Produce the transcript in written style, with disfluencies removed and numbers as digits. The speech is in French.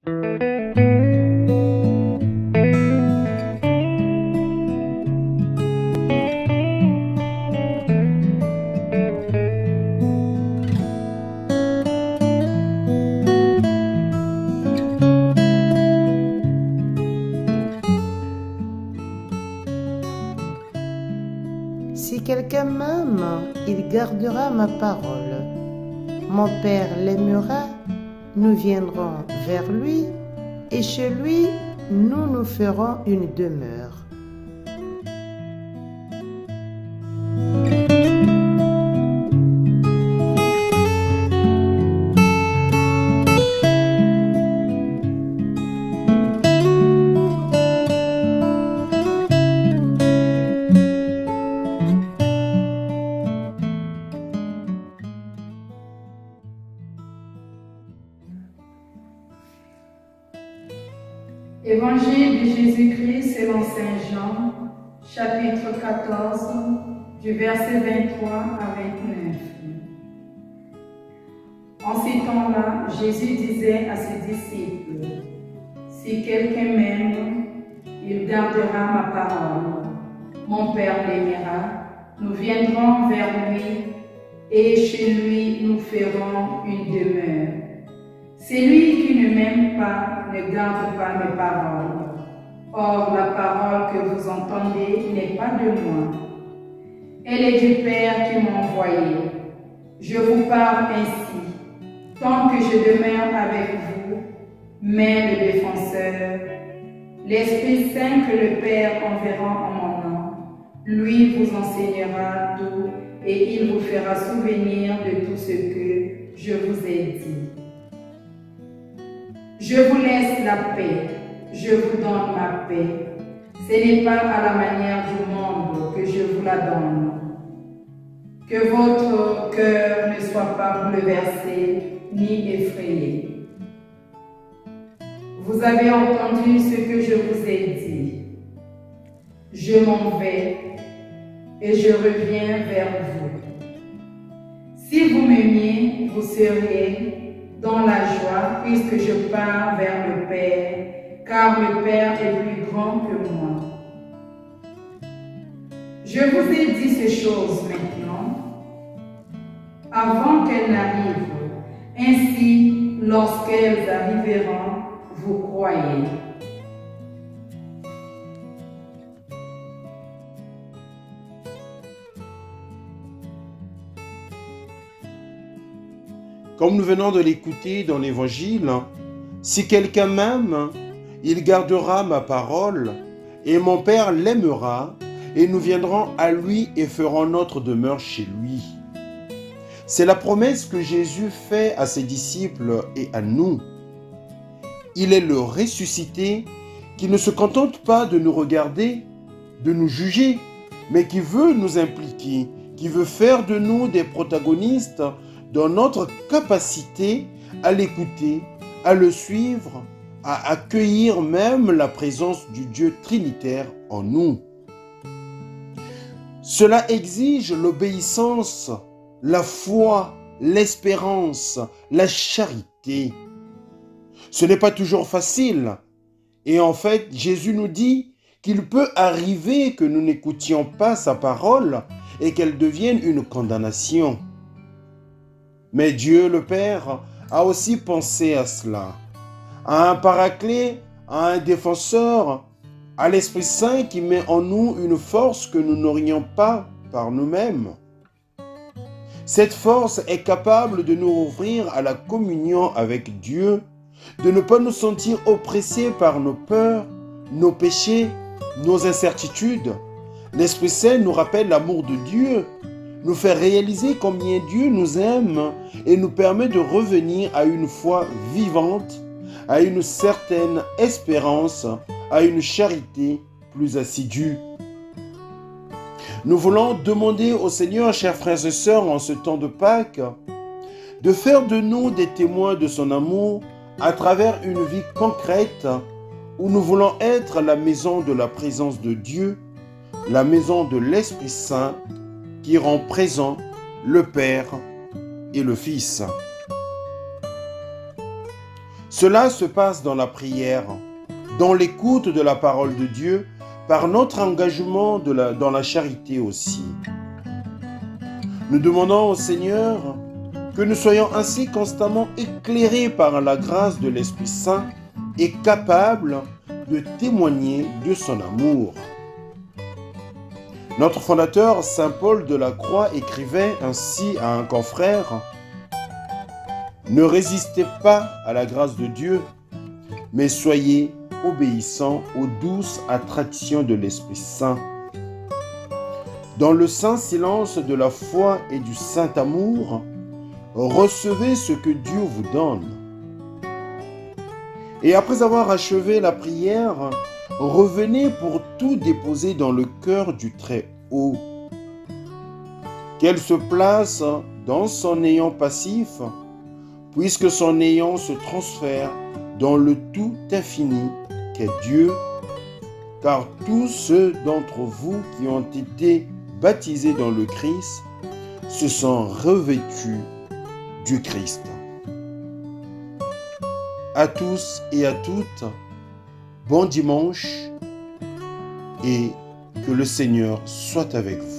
Si quelqu'un m'aime, il gardera ma parole. Mon Père l'aimera, nous viendrons vers lui, et chez lui, nous nous ferons une demeure. Évangile de Jésus-Christ selon Saint Jean, chapitre 14, du verset 23 à 29. En ces temps-là, Jésus disait à ses disciples, « Si quelqu'un m'aime, il gardera ma parole. Mon Père l'aimera, nous viendrons vers lui, et chez lui nous ferons une demeure. Celui qui ne m'aime pas ne garde pas mes paroles. Or, la parole que vous entendez n'est pas de moi. Elle est du Père qui m'a envoyé. Je vous parle ainsi, tant que je demeure avec vous, mais le défenseur, l'Esprit Saint que le Père enverra en mon nom, lui vous enseignera tout et il vous fera souvenir de tout ce que je vous ai dit. Je vous laisse la paix, je vous donne ma paix. Ce n'est pas à la manière du monde que je vous la donne. Que votre cœur ne soit pas bouleversé ni effrayé. Vous avez entendu ce que je vous ai dit. Je m'en vais et je reviens vers vous. Si vous m'aimiez, vous seriez dans la joie, puisque je pars vers le Père, car le Père est plus grand que moi. Je vous ai dit ces choses maintenant, avant qu'elles n'arrivent. Ainsi, lorsqu'elles arriveront, vous croyez. Comme nous venons de l'écouter dans l'Évangile, si quelqu'un m'aime, il gardera ma parole, et mon Père l'aimera, et nous viendrons à lui et ferons notre demeure chez lui. C'est la promesse que Jésus fait à ses disciples et à nous. Il est le ressuscité qui ne se contente pas de nous regarder, de nous juger, mais qui veut nous impliquer, qui veut faire de nous des protagonistes dans notre capacité à l'écouter, à le suivre, à accueillir même la présence du Dieu trinitaire en nous. Cela exige l'obéissance, la foi, l'espérance, la charité. Ce n'est pas toujours facile. Et en fait, Jésus nous dit qu'il peut arriver que nous n'écoutions pas sa parole et qu'elle devienne une condamnation. Mais Dieu le Père a aussi pensé à cela, à un paraclet, à un défenseur, à l'Esprit Saint qui met en nous une force que nous n'aurions pas par nous-mêmes. Cette force est capable de nous ouvrir à la communion avec Dieu, de ne pas nous sentir oppressés par nos peurs, nos péchés, nos incertitudes. L'Esprit Saint nous rappelle l'amour de Dieu, nous fait réaliser combien Dieu nous aime et nous permet de revenir à une foi vivante, à une certaine espérance, à une charité plus assidue. Nous voulons demander au Seigneur, chers frères et sœurs, en ce temps de Pâques, de faire de nous des témoins de son amour à travers une vie concrète où nous voulons être la maison de la présence de Dieu, la maison de l'Esprit Saint qui rend présent le Père et le Fils. Cela se passe dans la prière, dans l'écoute de la parole de Dieu, par notre engagement dans la charité aussi. Nous demandons au Seigneur que nous soyons ainsi constamment éclairés par la grâce de l'Esprit Saint et capables de témoigner de son amour. Notre fondateur, Saint Paul de la Croix, écrivait ainsi à un confrère: « Ne résistez pas à la grâce de Dieu, mais soyez obéissants aux douces attractions de l'Esprit Saint. Dans le saint silence de la foi et du saint amour, recevez ce que Dieu vous donne. » Et après avoir achevé la prière, revenez pour tout déposer dans le cœur du Très-Haut. Qu'elle se place dans son néant passif, puisque son néant se transfère dans le tout infini qu'est Dieu, car tous ceux d'entre vous qui ont été baptisés dans le Christ se sont revêtus du Christ. À tous et à toutes, bon dimanche et que le Seigneur soit avec vous.